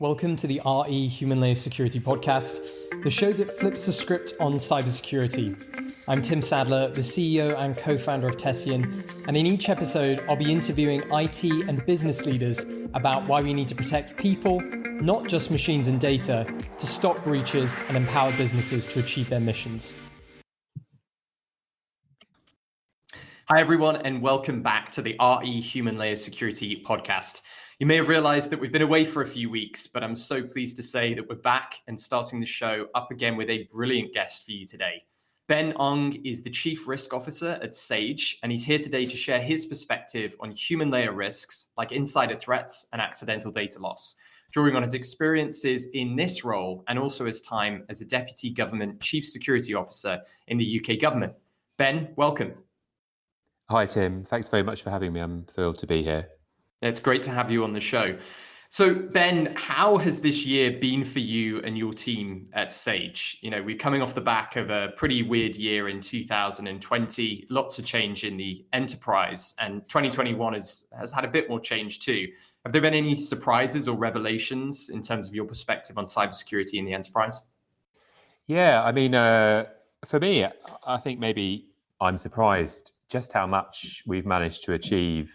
Welcome to the RE Human Layer Security podcast, the show that flips the script on cybersecurity. I'm Tim Sadler, the CEO and co-founder of Tessian, and in each episode, I'll be interviewing IT and business leaders about why we need to protect people, not just machines and data, to stop breaches and empower businesses to achieve their missions. Hi, everyone, and welcome back to the RE Human Layer Security podcast. You may have realized that we've been away for a few weeks, but I'm so pleased to say that we're back and starting the show up again with a brilliant guest for you today. Ben Aung is the Chief Risk Officer at Sage, and he's here today to share his perspective on human layer risks like insider threats and accidental data loss, drawing on his experiences in this role and also his time as a Deputy Government Chief Security Officer in the UK government. Ben, welcome. Hi, Tim. Thanks very much for having me. I'm thrilled to be here. It's great to have you on the show. So, Ben, how has this year been for you and your team at Sage? You know, we're coming off the back of a pretty weird year in 2020, lots of change in the enterprise, and 2021 has had a bit more change too. Have there been any surprises or revelations in terms of your perspective on cybersecurity in the enterprise? Yeah, I mean, for me, I think maybe I'm surprised just how much we've managed to achieve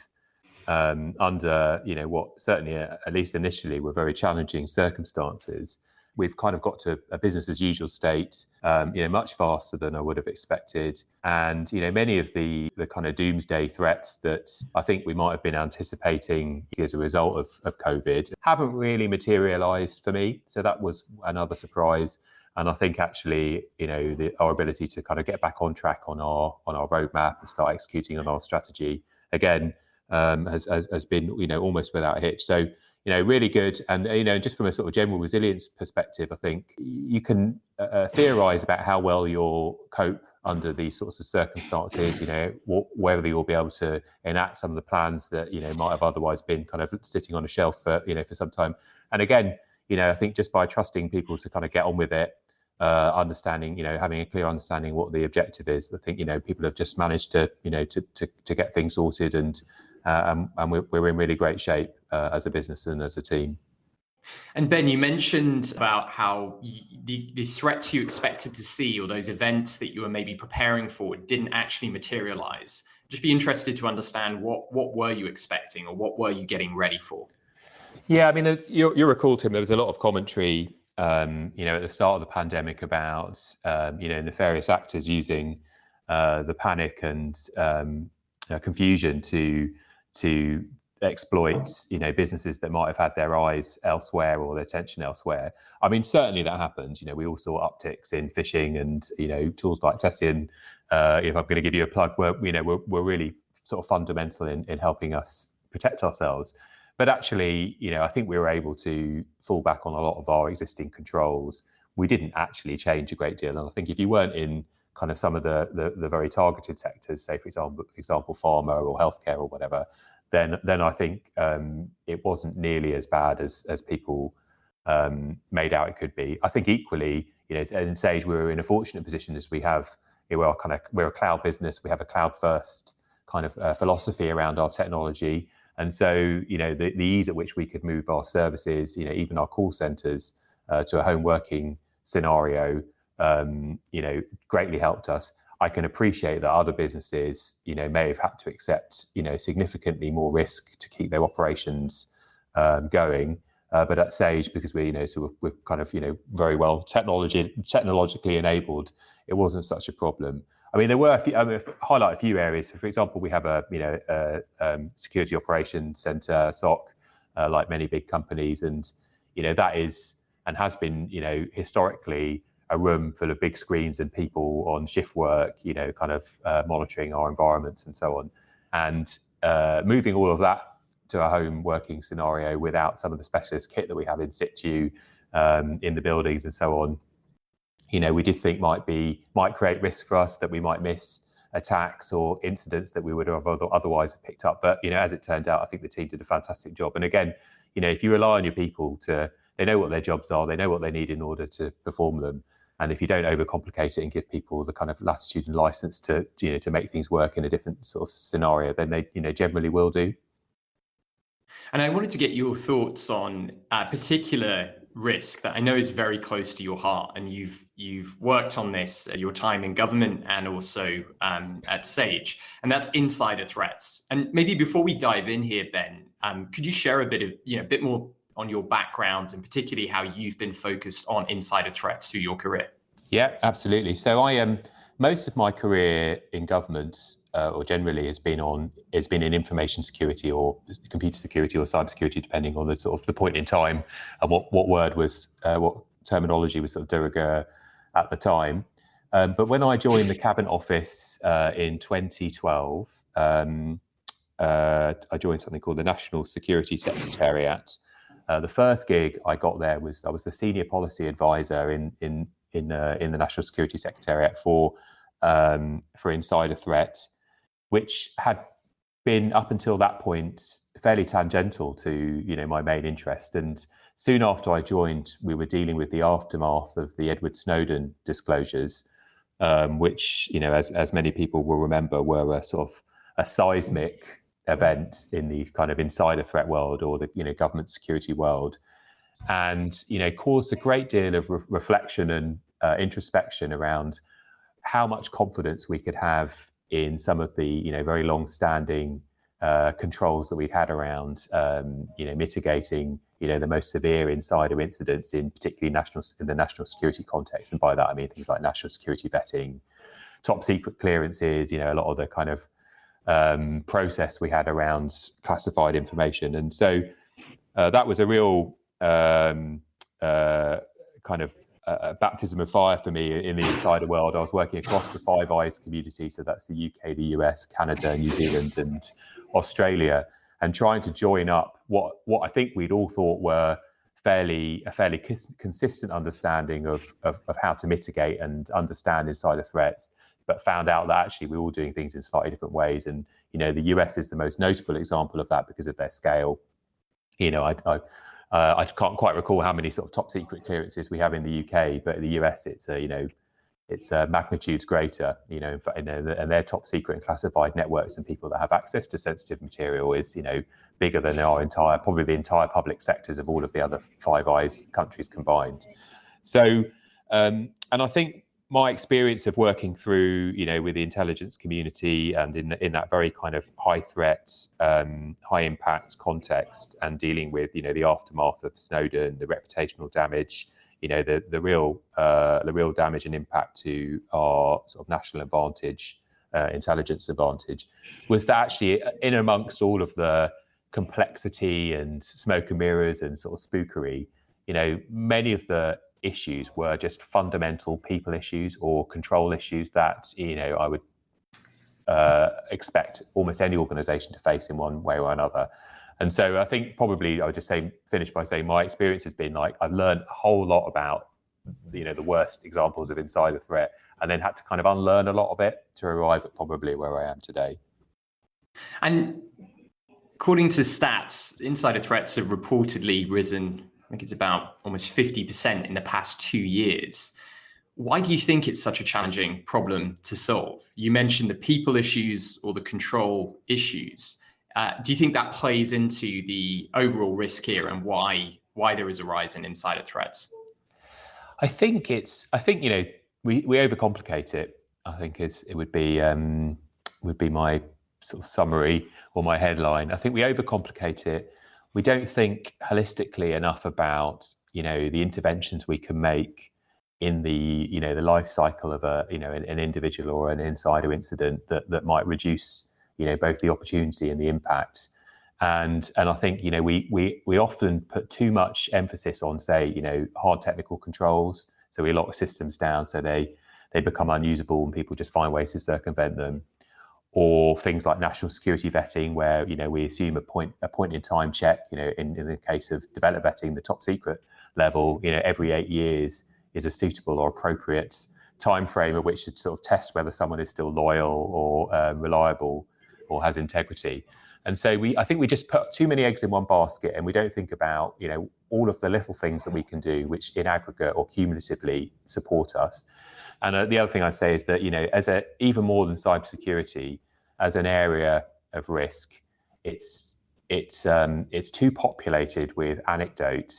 under, what certainly, at least initially, were very challenging circumstances. We've kind of got to a business as usual state, much faster than I would have expected. And, many of the kind of doomsday threats that I think we might have been anticipating as a result of COVID haven't really materialized for me. So that was another surprise. And I think actually, our ability to kind of get back on track on our roadmap and start executing on our strategy again has been, almost without a hitch. So, really good. And, just from a sort of general resilience perspective, I think you can theorize about how well you'll cope under these sorts of circumstances, whether you'll be able to enact some of the plans that, might have otherwise been kind of sitting on a shelf for some time. And again, I think just by trusting people to kind of get on with it, understanding, having a clear understanding what the objective is, I think, people have just managed to get things sorted, and we're in really great shape as a business and as a team. And Ben, you mentioned about how the threats you expected to see, or those events that you were maybe preparing for, didn't actually materialize. Just be interested to understand what were you expecting, or what were you getting ready for? Yeah, I mean, you'll recall, Tim, there was a lot of commentary, at the start of the pandemic about, nefarious actors using the panic and confusion to exploit, businesses that might have had their eyes elsewhere or their attention elsewhere. I mean, certainly that happened. We all saw upticks in phishing, and tools like Tessian. If I'm going to give you a plug, we're really sort of fundamental in helping us protect ourselves. But actually, I think we were able to fall back on a lot of our existing controls. We didn't actually change a great deal. And I think if you weren't in kind of some of the very targeted sectors, say, for example, pharma or healthcare or whatever, then I think it wasn't nearly as bad as people made out it could be. I think equally, in Sage, we were in a fortunate position as we're a cloud business. We have a cloud first kind of philosophy around our technology. And so, the ease at which we could move our services, even our call centers to a home working scenario, greatly helped us. I can appreciate that other businesses, may have had to accept, significantly more risk to keep their operations going. But at Sage, because we're kind of, very well technologically enabled, it wasn't such a problem. I mean, there were highlight a few areas. So, for example, we have a security operations center, SOC, like many big companies, and that is and has been, historically a room full of big screens and people on shift work, kind of monitoring our environments and so on, and moving all of that to a home working scenario without some of the specialist kit that we have in situ in the buildings and so on. We did think might create risk for us, that we might miss attacks or incidents that we would have otherwise picked up. But, as it turned out, I think the team did a fantastic job. And again, if you rely on your people they know what their jobs are, they know what they need in order to perform them. And if you don't overcomplicate it and give people the kind of latitude and license to make things work in a different sort of scenario, then they, generally will do. And I wanted to get your thoughts on a particular risk that I know is very close to your heart, and you've worked on this at your time in government and also at Sage, and that's insider threats. And maybe before we dive in here, Ben, could you share a bit more on your background and particularly how you've been focused on insider threats through your career? Yeah, absolutely. So I most of my career in government or generally has been in information security or computer security or cybersecurity, depending on the sort of the point in time and what terminology was sort of de rigueur at the time. But when I joined the Cabinet Office in 2012, I joined something called the National Security Secretariat. The first gig I got there was I was the senior policy advisor in the National Security Secretariat for insider threat, which had been up until that point fairly tangential to my main interest. And soon after I joined, we were dealing with the aftermath of the Edward Snowden disclosures, which as many people will remember, were a sort of a seismic event in the kind of insider threat world or the government security world, and caused a great deal of reflection and introspection around how much confidence we could have in some of the very long-standing controls that we'd had around mitigating the most severe insider incidents in particularly in the national security context. And by that I mean things like national security vetting, top secret clearances, a lot of the kind of process we had around classified information. And so that was a real kind of baptism of fire for me in the insider world. I was working across the Five Eyes community, so that's the UK, the US, Canada, New Zealand, and Australia, and trying to join up what I think we'd all thought were a fairly consistent understanding of how to mitigate and understand insider threats, but found out that actually we were all doing things in slightly different ways. And the US is the most notable example of that because of their scale. I can't quite recall how many sort of top secret clearances we have in the UK, but in the US it's magnitudes greater. And their top secret and classified networks and people that have access to sensitive material is bigger than probably the entire public sectors of all of the other Five Eyes countries combined. So, and I think my experience of working through, with the intelligence community and in that very kind of high threat, high impact context, and dealing with, the aftermath of Snowden, the reputational damage, the real damage and impact to our sort of national advantage, intelligence advantage, was that actually in amongst all of the complexity and smoke and mirrors and sort of spookery, many of the issues were just fundamental people issues or control issues that I would expect almost any organization to face in one way or another. And so I think probably I would just finish by saying my experience has been like I've learned a whole lot about the worst examples of insider threat, and then had to kind of unlearn a lot of it to arrive at probably where I am today. And according to stats, insider threats have reportedly risen, I think it's about almost 50% in the past 2 years. Why do you think it's such a challenging problem to solve? You mentioned the people issues or the control issues. Do you think that plays into the overall risk here and why there is a rise in insider threats? I think we overcomplicate it. I think it would be my sort of summary or my headline. I think we overcomplicate it. We don't think holistically enough about the interventions we can make in the the life cycle of an individual or an insider incident that might reduce both the opportunity and the impact. And I think we often put too much emphasis on, say, hard technical controls. So we lock systems down so they become unusable and people just find ways to circumvent them. Or things like national security vetting, where we assume a point in time check. In the case of developer vetting, the top secret level, every 8 years is a suitable or appropriate time frame at which to sort of test whether someone is still loyal or reliable or has integrity. And so I think we just put too many eggs in one basket, and we don't think about all of the little things that we can do, which in aggregate or cumulatively support us. And the other thing I'd say is that even more than cybersecurity, as an area of risk, it's it's too populated with anecdote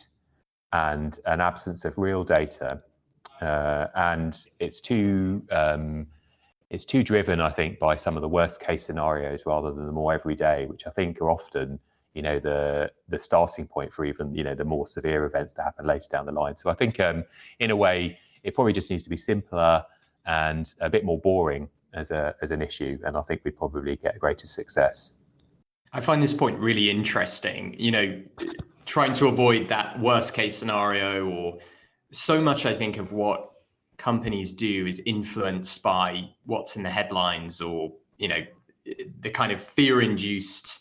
and an absence of real data, and it's too driven, I think, by some of the worst case scenarios rather than the more everyday, which I think are often, the starting point for even, the more severe events that happen later down the line. So I think, in a way, it probably just needs to be simpler and a bit more boring as an issue, and I think we'd probably get greater success. I find this point really interesting. Trying to avoid that worst case scenario, or so much, I think, of what companies do is influenced by what's in the headlines, or the kind of fear-induced,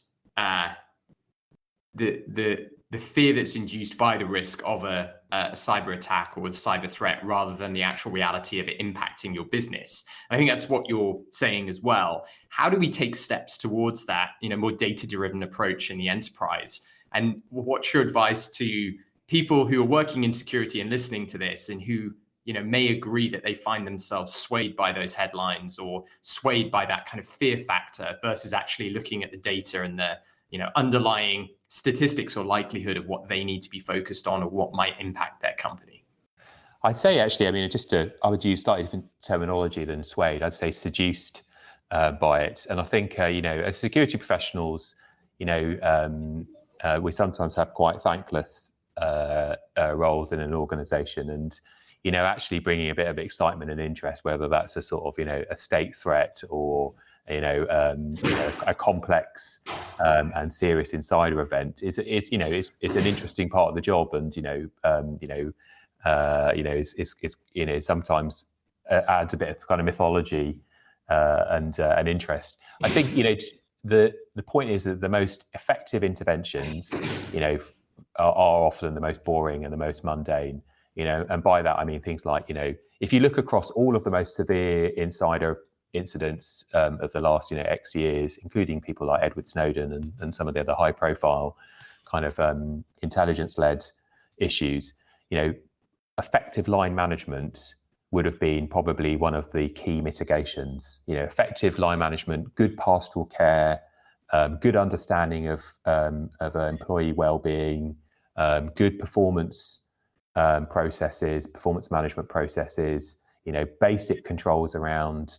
the fear that's induced by the risk of a cyber attack or a cyber threat, rather than the actual reality of it impacting your business. I think that's what you're saying as well. How do we take steps towards that, more data-driven approach in the enterprise? And what's your advice to people who are working in security and listening to this, and who may agree that they find themselves swayed by those headlines, or swayed by that kind of fear factor, versus actually looking at the data and the underlying statistics or likelihood of what they need to be focused on, or what might impact their company? I'd say, actually, I would use slightly different terminology than swayed. I'd say seduced by it. And I think, as security professionals, we sometimes have quite thankless roles in an organization, and actually bringing a bit of excitement and interest, whether that's a sort of a state threat, or a complex and serious insider event, is an interesting part of the job, and sometimes adds a bit of kind of mythology and interest. I think the point is that the most effective interventions are often the most boring and the most mundane. And by that I mean things like, if you look across all of the most severe insider incidents of the last X years, including people like Edward Snowden and some of the other high profile kind of intelligence-led issues, effective line management would have been probably one of the key mitigations. Effective line management, good pastoral care, good understanding of employee well-being, good performance processes, performance management processes, basic controls around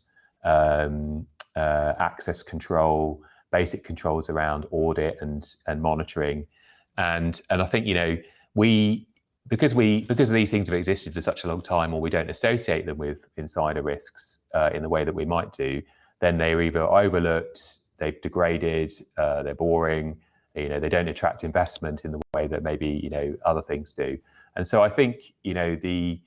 access control, basic controls around audit and monitoring. And I think, because these things have existed for such a long time, or we don't associate them with insider risks in the way that we might do, then they're either overlooked, they've degraded, they're boring, they don't attract investment in the way that maybe other things do. And so I think the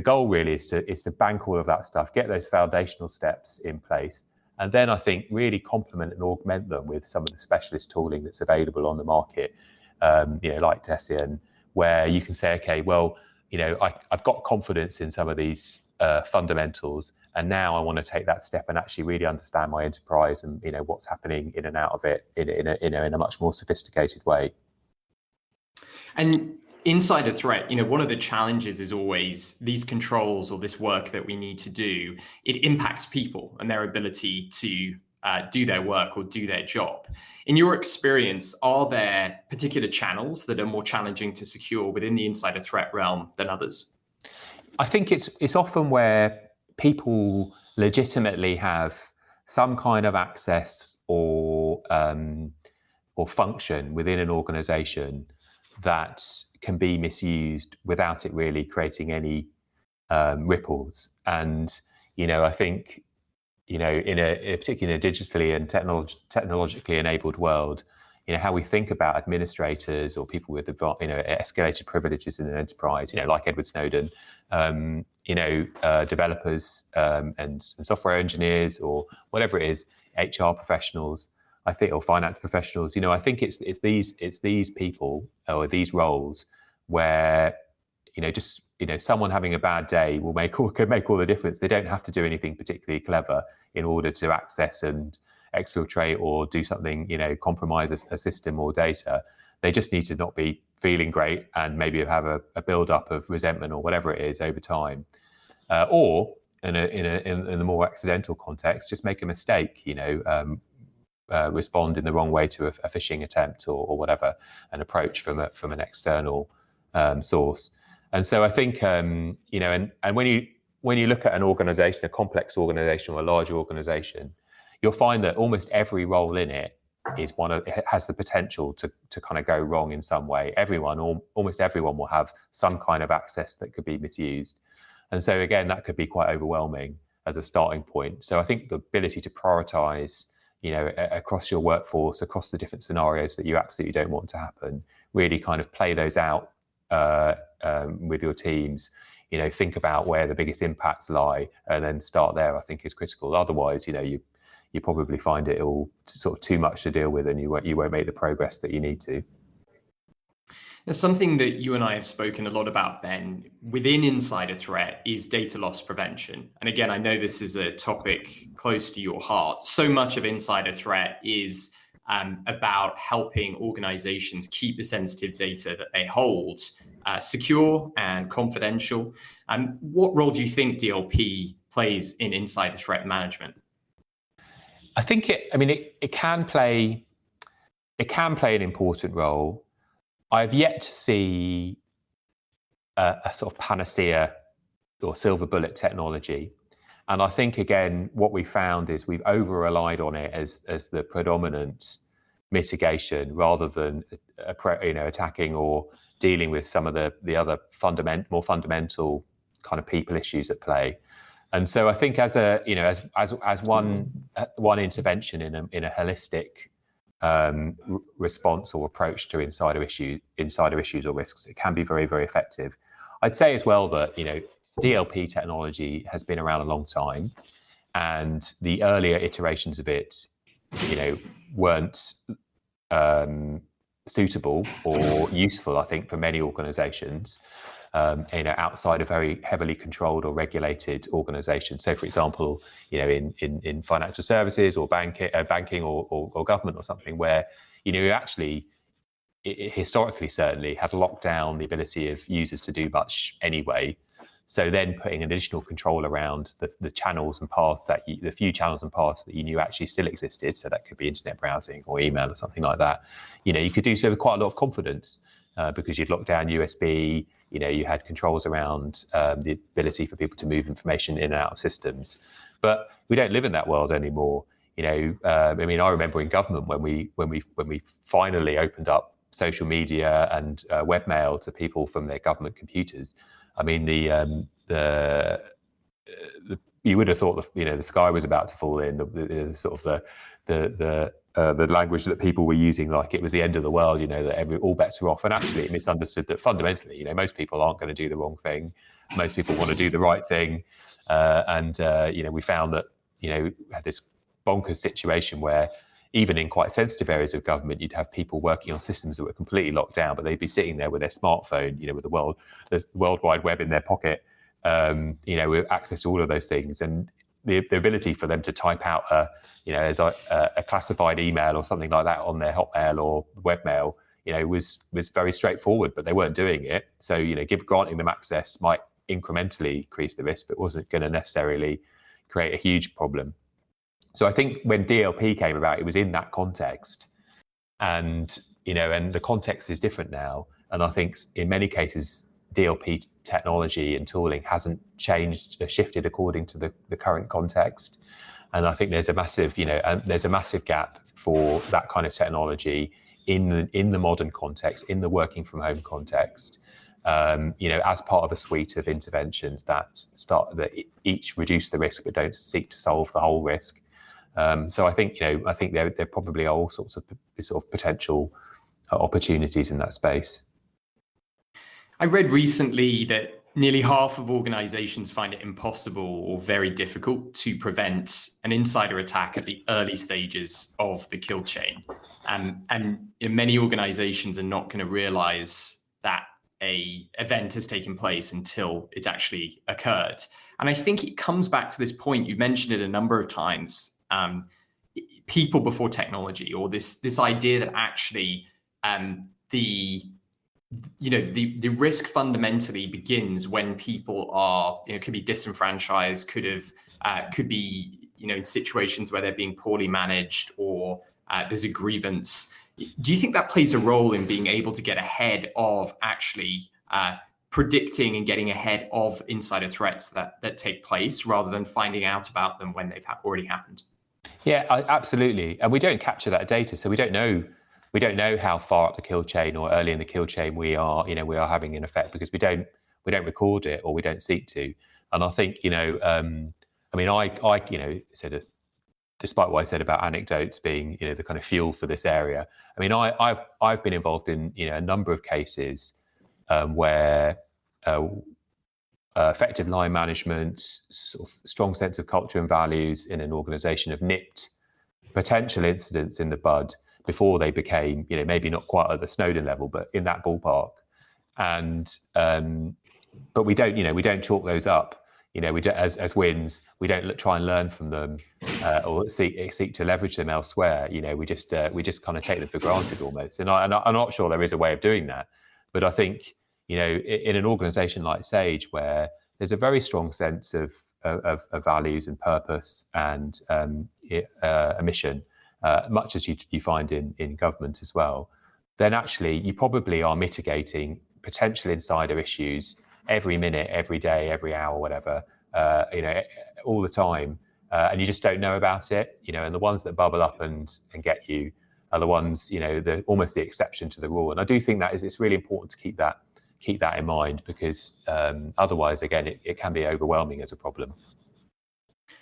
goal really is to bank all of that stuff, get those foundational steps in place, and then I think really complement and augment them with some of the specialist tooling that's available on the market, like Tessian, where you can say, okay, well, I've got confidence in some of these fundamentals, and now I want to take that step and actually really understand my enterprise and what's happening in and out of it in a much more sophisticated way. And insider threat, one of the challenges is always these controls, or this work that we need to do, it impacts people and their ability to do their work or do their job. In your experience, are there particular channels that are more challenging to secure within the insider threat realm than others? I think it's often where people legitimately have some kind of access or function within an organization that can be misused without it really creating any ripples. And I think particularly in a digitally and technologically enabled world, how we think about administrators or people with escalated privileges in an enterprise, like Edward Snowden, developers and software engineers, or whatever it is, HR professionals, I think, or finance professionals. I think it's these people or these roles where someone having a bad day could make all the difference. They don't have to do anything particularly clever in order to access and exfiltrate or do something, compromise a system or data. They just need to not be feeling great and maybe have a build-up of resentment or whatever it is over time, or in the more accidental context, just make a mistake, respond in the wrong way to a phishing attempt or whatever, an approach from an external source. And so I think and when you look at an organization, a complex organization or a large organization, you'll find that almost every role in it it has the potential to kind of go wrong in some way. Almost everyone will have some kind of access that could be misused. And so again, that could be quite overwhelming as a starting point. So I think the ability to prioritize, across your workforce, across the different scenarios that you absolutely don't want to happen, really kind of play those out with your teams, think about where the biggest impacts lie and then start there, I think is critical. Otherwise, you probably find it all sort of too much to deal with, and you won't make the progress that you need to. Now, something that you and I have spoken a lot about, Ben, within insider threat is data loss prevention. And again, I know this is a topic close to your heart. So much of insider threat is about helping organizations keep the sensitive data that they hold secure and confidential. What role do you think DLP plays in insider threat management? I think it can play an important role. I've yet to see a sort of panacea or silver bullet technology. And I think, again, what we found is we've over-relied on it as the predominant mitigation rather than attacking or dealing with some of the other more fundamental kind of people issues at play. And so I think as one intervention in a holistic response or approach to insider issues or risks, it can be very, very effective. I'd say as well that DLP technology has been around a long time, and the earlier iterations of it weren't suitable or useful, I think, for many organizations outside of very heavily controlled or regulated organizations. So, for example, in financial services or banking or government or something, where you actually historically certainly had locked down the ability of users to do much anyway. So then putting an additional control around the channels and paths the few channels and paths that you knew actually still existed. So that could be internet browsing or email or something like that. You could do so with quite a lot of confidence because you'd locked down USB. You had controls around the ability for people to move information in and out of systems. But we don't live in that world anymore. I remember in government when we finally opened up social media and webmail to people from their government computers. I mean, you would have thought the sky was about to fall in. The language that people were using, like it was the end of the world. That all bets are off, and actually it misunderstood that fundamentally, most people aren't going to do the wrong thing. Most people want to do the right thing, and we found that had this bonkers situation where even in quite sensitive areas of government, you'd have people working on systems that were completely locked down, but they'd be sitting there with their smartphone, with the World Wide Web in their pocket, with access to all of those things. And the ability for them to type out a classified email or something like that on their Hotmail or webmail, was very straightforward, but they weren't doing it. So, granting them access might incrementally increase the risk, but wasn't going to necessarily create a huge problem. So I think when DLP came about, it was in that context, and the context is different now. And I think in many cases, DLP technology and tooling hasn't shifted according to the current context. And I think there's a massive gap for that kind of technology in the modern context, in the working from home context. As part of a suite of interventions that each reduce the risk but don't seek to solve the whole risk. So I think there probably are all sorts of sort of potential opportunities in that space. I read recently that nearly half of organizations find it impossible or very difficult to prevent an insider attack at the early stages of the kill chain. And many organizations are not going to realize that an event has taken place until it's actually occurred. And I think it comes back to this point, you've mentioned it a number of times, people before technology, or this idea that actually the risk fundamentally begins when people are, could be disenfranchised, could be, in situations where they're being poorly managed or there's a grievance. Do you think that plays a role in being able to get ahead of actually predicting and getting ahead of insider threats that take place rather than finding out about them when they've already happened? Yeah, absolutely. And we don't capture that data, so we don't know how far up the kill chain or early in the kill chain we are having an effect, because we don't record it, or we don't seek to. And I think I said, despite what I said about anecdotes being the kind of fuel for this area, I mean I've been involved in a number of cases where effective line management, sort of strong sense of culture and values in an organization have nipped potential incidents in the bud before they became, maybe not quite at the Snowden level, but in that ballpark. And but we don't chalk those up. We don't, as wins. We don't try and learn from them or seek to leverage them elsewhere. We just kind of take them for granted almost. And I'm not sure there is a way of doing that. But I think in an organisation like Sage, where there's a very strong sense of values and purpose and a mission, much as you find in government as well, then actually you probably are mitigating potential insider issues every minute, every day, every hour, whatever, all the time, and you just don't know about it. And the ones that bubble up and get you are the ones, almost the exception to the rule. And I do think that it's really important to keep that in mind, because otherwise, again, it can be overwhelming as a problem.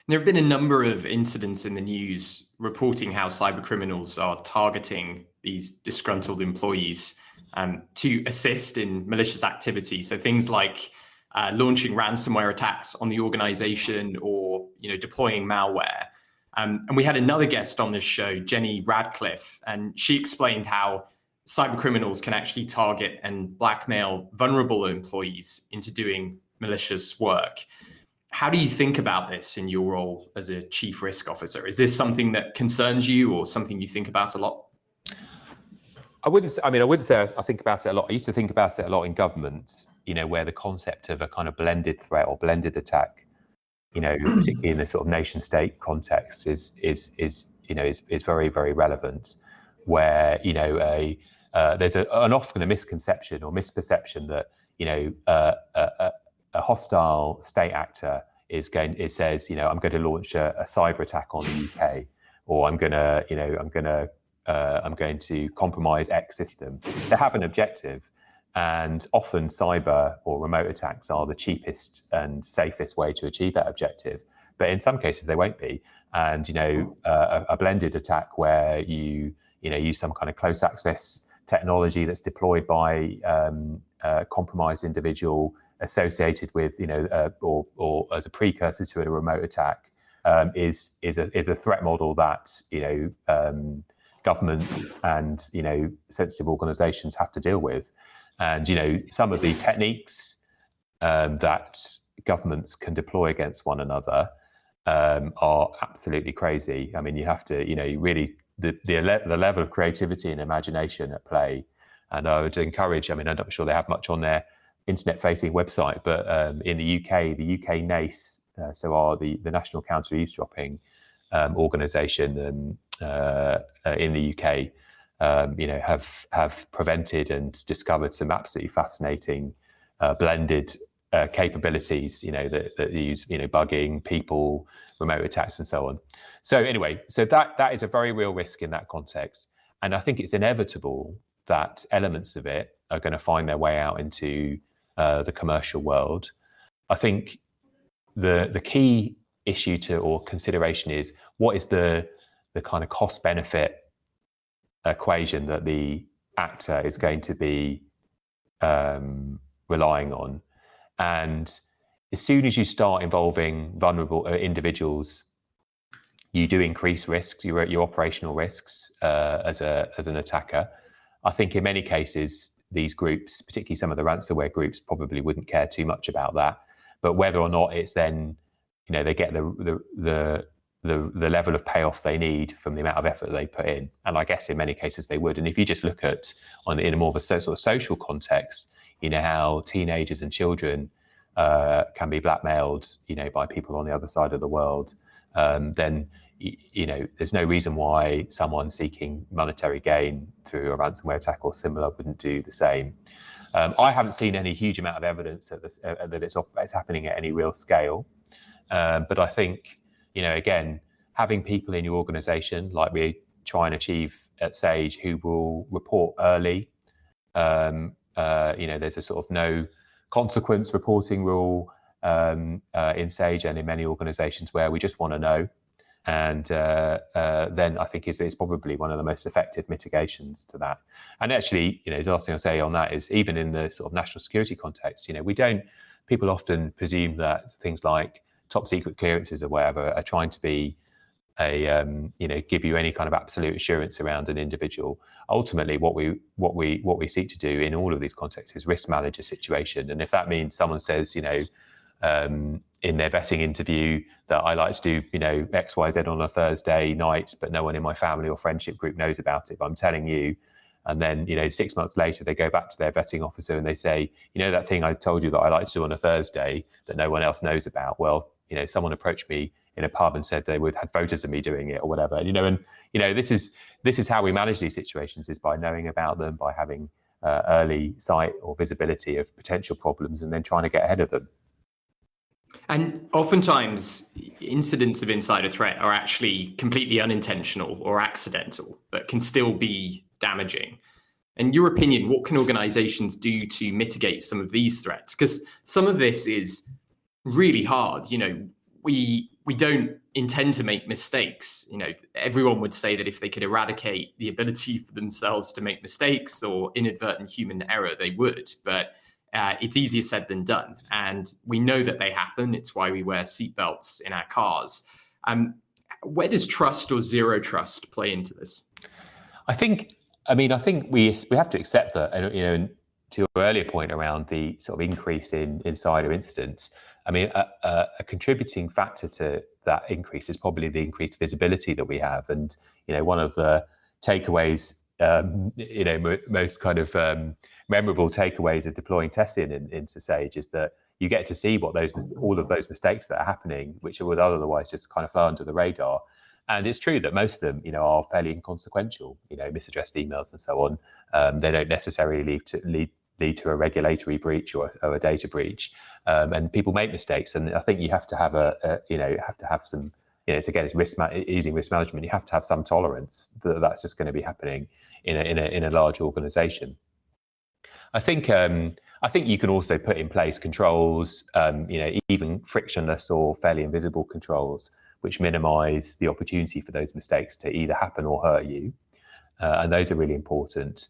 There have been a number of incidents in the news reporting how cybercriminals are targeting these disgruntled employees to assist in malicious activity. So things like launching ransomware attacks on the organization, or deploying malware. And we had another guest on this show, Jenny Radcliffe, and she explained how cybercriminals can actually target and blackmail vulnerable employees into doing malicious work. How do you think about this in your role as a chief risk officer? Is this something that concerns you, or something you think about a lot? I wouldn't say I think about it a lot. I used to think about it a lot in government, where the concept of a kind of blended threat or blended attack, particularly in the sort of nation state context, is very, very relevant. Where there's an often a misconception or misperception that a hostile state actor says I'm going to launch a cyber attack on the UK, or I'm going to compromise X system. They have an objective, and often cyber or remote attacks are the cheapest and safest way to achieve that objective. But in some cases they won't be. And a blended attack where you use some kind of close access technology that's deployed by a compromised individual associated with or as a precursor to a remote attack is a threat model that governments and sensitive organizations have to deal with. And some of the techniques that governments can deploy against one another are absolutely crazy. I mean, you have to really the level of creativity and imagination at play. And I would encourage, I'm not sure they have much on their internet-facing website, but in the UK NACE, the National Counter Eavesdropping organisation in the UK, have prevented and discovered some absolutely fascinating blended capabilities, that use bugging, people, remote attacks, and so on. So anyway, that is a very real risk in that context, and I think it's inevitable that elements of it are going to find their way out into the commercial world. I think the key issue or consideration is, what is the kind of cost benefit equation that the actor is going to be relying on. And as soon as you start involving vulnerable individuals, you do increase risks, your operational risks as an attacker. I think in many cases, these groups, particularly some of the ransomware groups, probably wouldn't care too much about that. But whether or not it's then, they get the level of payoff they need from the amount of effort they put in, and I guess in many cases they would. And if you just look at in a more of a sort of social context, how teenagers and children can be blackmailed, by people on the other side of the world, then there's no reason why someone seeking monetary gain through a ransomware attack or similar wouldn't do the same. I haven't seen any huge amount of evidence that it's happening at any real scale. But I think, again, having people in your organization, like we try and achieve at Sage, who will report early. There's a sort of no consequence reporting rule in Sage and in many organizations where we just want to know. And then I think it's probably one of the most effective mitigations to that. And actually, the last thing I'll say on that is, even in the sort of national security context, people often presume that things like top secret clearances or whatever are trying to be give you any kind of absolute assurance around an individual. Ultimately, what we seek to do in all of these contexts is risk manage a situation. And if that means someone says, in their vetting interview that I like to do, X, Y, Z on a Thursday night, but no one in my family or friendship group knows about it, but I'm telling you. And then, 6 months later, they go back to their vetting officer and they say, that thing I told you that I like to do on a Thursday that no one else knows about. Well, someone approached me in a pub and said they would have photos of me doing it or whatever. This is how we manage these situations, is by knowing about them, by having early sight or visibility of potential problems and then trying to get ahead of them. And oftentimes, incidents of insider threat are actually completely unintentional or accidental, but can still be damaging. In your opinion, what can organizations do to mitigate some of these threats? Because some of this is really hard. We don't intend to make mistakes. Everyone would say that if they could eradicate the ability for themselves to make mistakes or inadvertent human error, they would. But it's easier said than done. And we know that they happen. It's why we wear seatbelts in our cars. Where does trust or zero trust play into this? I think we have to accept that, to your earlier point around the sort of increase in insider incidents, a contributing factor to that increase is probably the increased visibility that we have. And, one of the takeaways, most kind of memorable takeaways of deploying Tessian into Sage is that you get to see all of those mistakes that are happening, which would otherwise just kind of fly under the radar. And it's true that most of them, are fairly inconsequential, misaddressed emails and so on. They don't necessarily lead to a regulatory breach or a data breach. And people make mistakes. And I think you have to have some, again, it's using risk management. You have to have some tolerance that that's just going to be happening in a large organization. I think you can also put in place controls, even frictionless or fairly invisible controls, which minimize the opportunity for those mistakes to either happen or hurt you. And those are really important.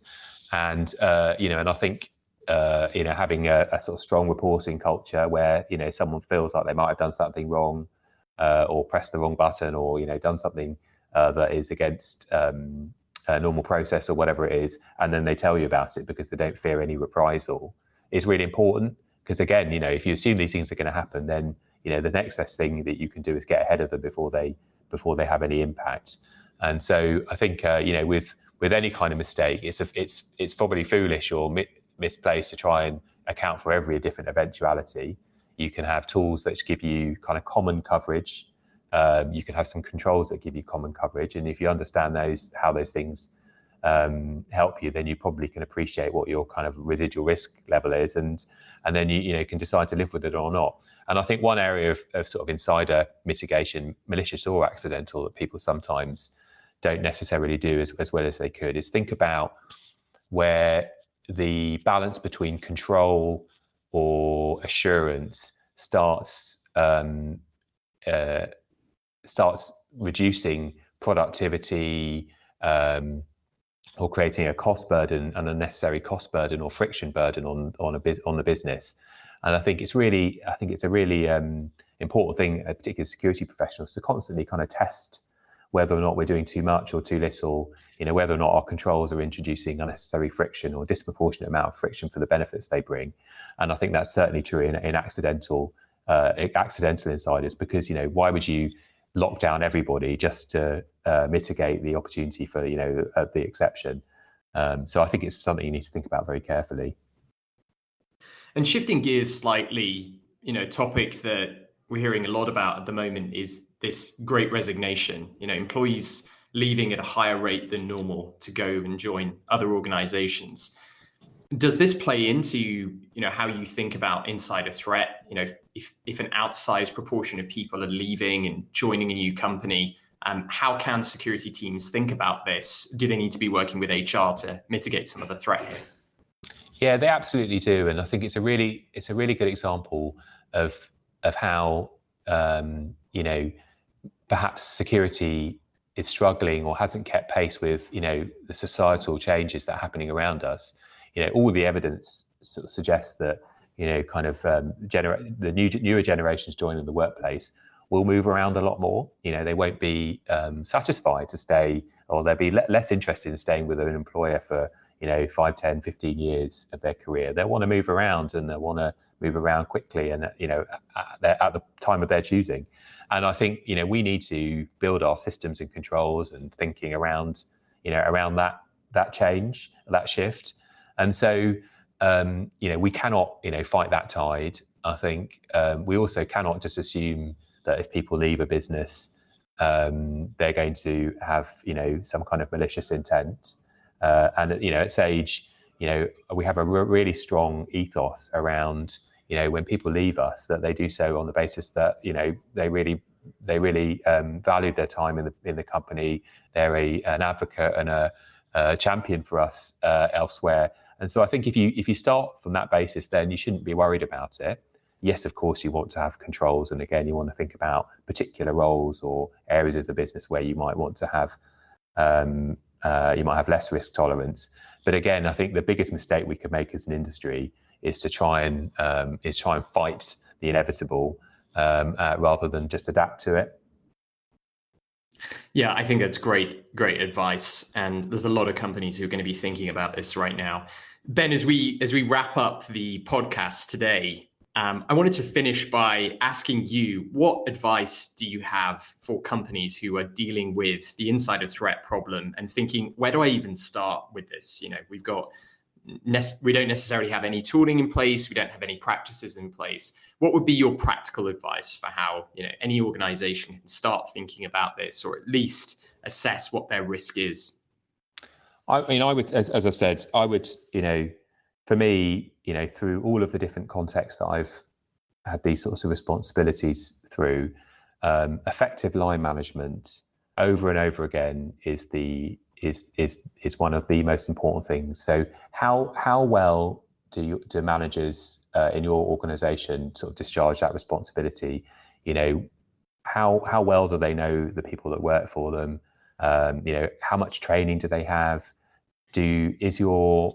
And, and I think, having a sort of strong reporting culture where, someone feels like they might have done something wrong or pressed the wrong button or, done something that is against a normal process or whatever it is, and then they tell you about it because they don't fear any reprisal, is really important. Because again, if you assume these things are going to happen, then the next best thing that you can do is get ahead of them before they have any impact. And so I think with any kind of mistake, it's probably foolish or misplaced to try and account for every different eventuality. You can have tools that give you kind of common coverage. You can have some controls that give you common coverage, and if you understand how those things help you, then you probably can appreciate what your kind of residual risk level is, and then you can decide to live with it or not. And I think one area of sort of insider mitigation, malicious or accidental, that people sometimes don't necessarily do as well as they could, is think about where the balance between control or assurance starts reducing productivity or creating a cost burden, an unnecessary cost burden or friction burden on the business. And I think it's a really important thing, particularly security professionals, to constantly kind of test whether or not we're doing too much or too little, whether or not our controls are introducing unnecessary friction or disproportionate amount of friction for the benefits they bring. And I think that's certainly true in accidental insiders, because, why would you lock down everybody just to mitigate the opportunity for, the exception? So I think it's something you need to think about very carefully. And shifting gears slightly, topic that we're hearing a lot about at the moment is this great resignation, employees leaving at a higher rate than normal to go and join other organizations. Does this play into, how you think about insider threat? If an outsized proportion of people are leaving and joining a new company, how can security teams think about this? Do they need to be working with HR to mitigate some of the threat here? Yeah, they absolutely do, and I think it's a really good example of how perhaps security is struggling or hasn't kept pace with the societal changes that are happening around us. All the evidence sort of suggests that the newer generations joining the workplace will move around a lot more. They won't be satisfied to stay, or they'll be less interested in staying with an employer for 5, 10, 15 years of their career. They'll want to move around, and they'll want to move around quickly and at the time of their choosing. And I think we need to build our systems and controls and thinking around that change, that shift. And so we cannot fight that tide. I think we also cannot just assume that if people leave a business, they're going to have some kind of malicious intent. And at Sage, we have a really strong ethos around when people leave us, that they do so on the basis that they really value their time in the company. They're an advocate and a champion for us elsewhere. And so I think if you start from that basis, then you shouldn't be worried about it. Yes, of course, you want to have controls, and again, you want to think about particular roles or areas of the business where you might want to have less risk tolerance. But again, I think the biggest mistake we could make as an industry is to try and fight the inevitable rather than just adapt to it. Yeah, I think that's great advice. And there's a lot of companies who are going to be thinking about this right now. Ben, as we wrap up the podcast today, I wanted to finish by asking you, what advice do you have for companies who are dealing with the insider threat problem and thinking, where do I even start with this? We don't necessarily have any tooling in place. We don't have any practices in place. What would be your practical advice for how any organization can start thinking about this, or at least assess what their risk is? I would, as I've said, for me, through all of the different contexts that I've had these sorts of responsibilities through, effective line management over and over again is one of the most important things. So how well do managers in your organization sort of discharge that responsibility? How well do they know the people that work for them? How much training do they have? Is your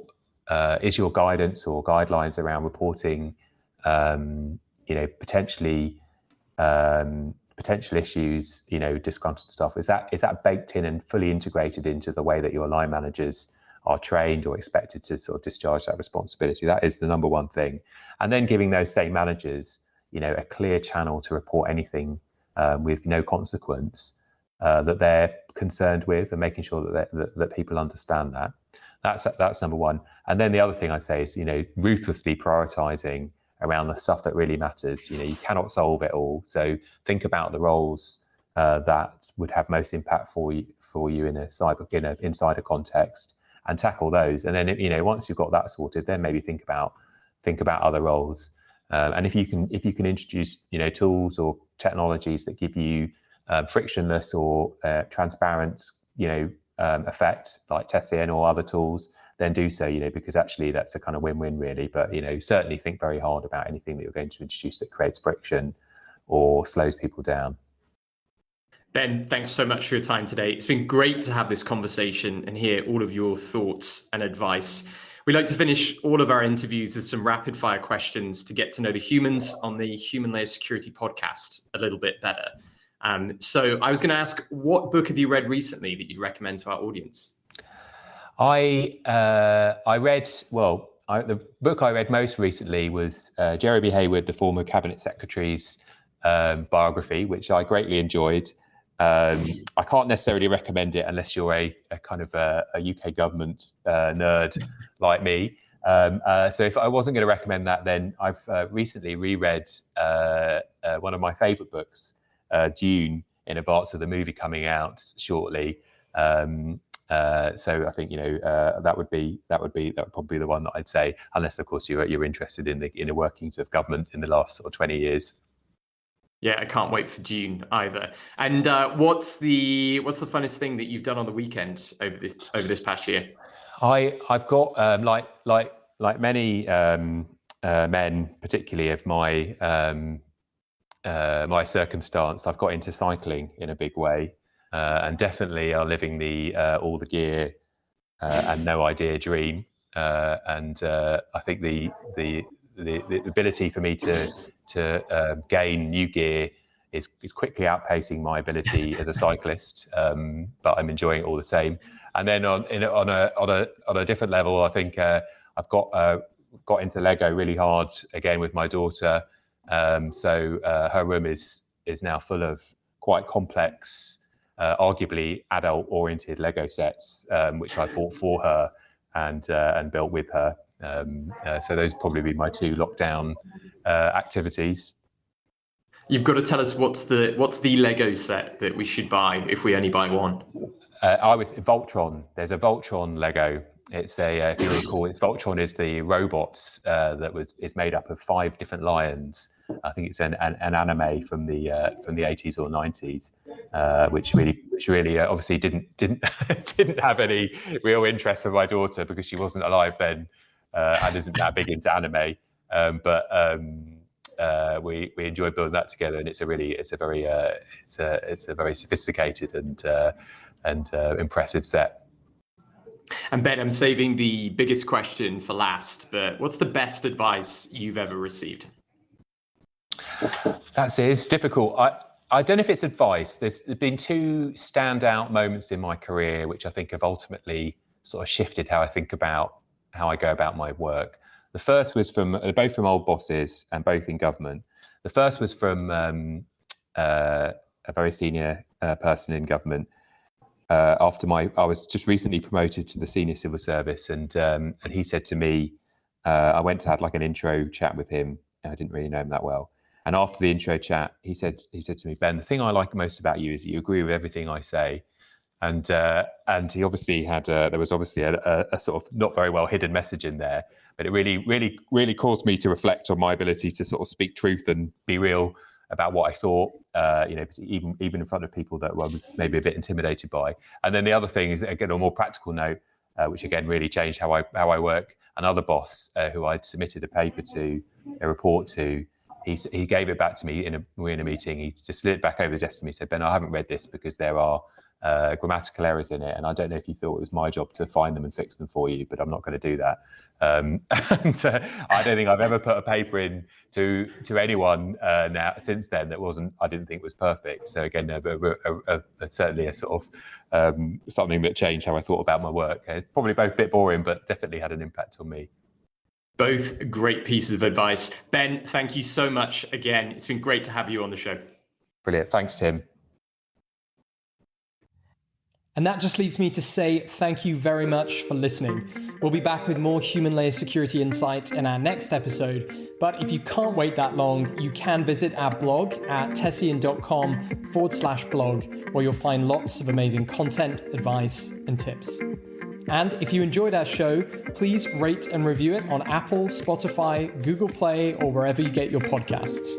guidance or guidelines around reporting, potential issues, disgruntled stuff, is that baked in and fully integrated into the way that your line managers are trained or expected to sort of discharge that responsibility? That is the number one thing. And then giving those same managers, a clear channel to report anything with no consequence that they're concerned with, and making sure that people understand that. That's number one. And then the other thing I'd say is, ruthlessly prioritizing around the stuff that really matters. You cannot solve it all. So think about the roles that would have most impact for you in an insider context, and tackle those. And then, once you've got that sorted, then maybe think about other roles. And if you can introduce, tools or technologies that give you frictionless or transparent, effect, like Tessian or other tools, then do so, because actually that's a kind of win-win really. But, certainly think very hard about anything that you're going to introduce that creates friction or slows people down. Ben, thanks so much for your time today. It's been great to have this conversation and hear all of your thoughts and advice. We like to finish all of our interviews with some rapid fire questions to get to know the humans on the Human Layer Security podcast a little bit better. So I was going to ask, what book have you read recently that you'd recommend to our audience? The book I read most recently was Jeremy Hayward, the former Cabinet Secretary's biography, which I greatly enjoyed. I can't necessarily recommend it unless you're a kind of a UK government nerd like me. So if I wasn't going to recommend that, then I've recently reread one of my favourite books, Dune, in advance of the movie coming out shortly. So I think that would probably be the one that I'd say, unless of course you're interested in the inner workings of government in the last sort of 20 years. Yeah, I can't wait for June either. And what's the funnest thing that you've done on the weekend over this past year? I've got like many men, particularly of my my circumstance, I've got into cycling in a big way, and definitely are living the all the gear and no idea dream. And I think the ability for me to gain new gear is quickly outpacing my ability as a cyclist, but I'm enjoying it all the same. And then on a different level, I think I've got into Lego really hard again with my daughter. So her room is now full of quite complex, arguably adult-oriented Lego sets, which I bought for her and built with her. So those probably be my two lockdown activities. You've got to tell us what's the Lego set that we should buy if we only buy one. Voltron. There's a Voltron Lego. It's if you recall, Voltron is the robots that is made up of 5 different lions. I think it's an anime from the 80s or 90s, which really obviously didn't have any real interest for my daughter because she wasn't alive then and isn't that big into anime. But we enjoyed building that together, and it's a very sophisticated and impressive set. And Ben, I'm saving the biggest question for last, but what's the best advice you've ever received? It's difficult. I don't know if it's advice. There's been 2 standout moments in my career which I think have ultimately sort of shifted how I think about how I go about my work. The first was both from old bosses and both in government. The first was from a very senior person in government. I was just recently promoted to the senior civil service, and he said to me, I went to have like an intro chat with him. I didn't really know him that well. And after the intro chat, he said to me, Ben, the thing I like most about you is that you agree with everything I say. And he obviously had there was obviously a sort of not very well hidden message in there, but it really caused me to reflect on my ability to sort of speak truth and be real about what I thought, even in front of people that I was maybe a bit intimidated by. And then the other thing is, again, on a more practical note, which again really changed how I work. Another boss who I'd submitted a report to, he gave it back to me we're in a meeting. He just slid it back over the desk to me, said, Ben, I haven't read this because there are grammatical errors in it, and I don't know if you thought it was my job to find them and fix them for you, but I'm not going to do that. And I don't think I've ever put a paper in to anyone now since then that I didn't think was perfect. So again, certainly a sort of something that changed how I thought about my work. Probably both a bit boring, but definitely had an impact on me. Both great pieces of advice. Ben, thank you so much again. It's been great to have you on the show. Brilliant. Thanks, Tim. And that just leaves me to say thank you very much for listening. We'll be back with more human layer security insights in our next episode. But if you can't wait that long, you can visit our blog at tessian.com/blog, where you'll find lots of amazing content, advice, and tips. And if you enjoyed our show, please rate and review it on Apple, Spotify, Google Play, or wherever you get your podcasts.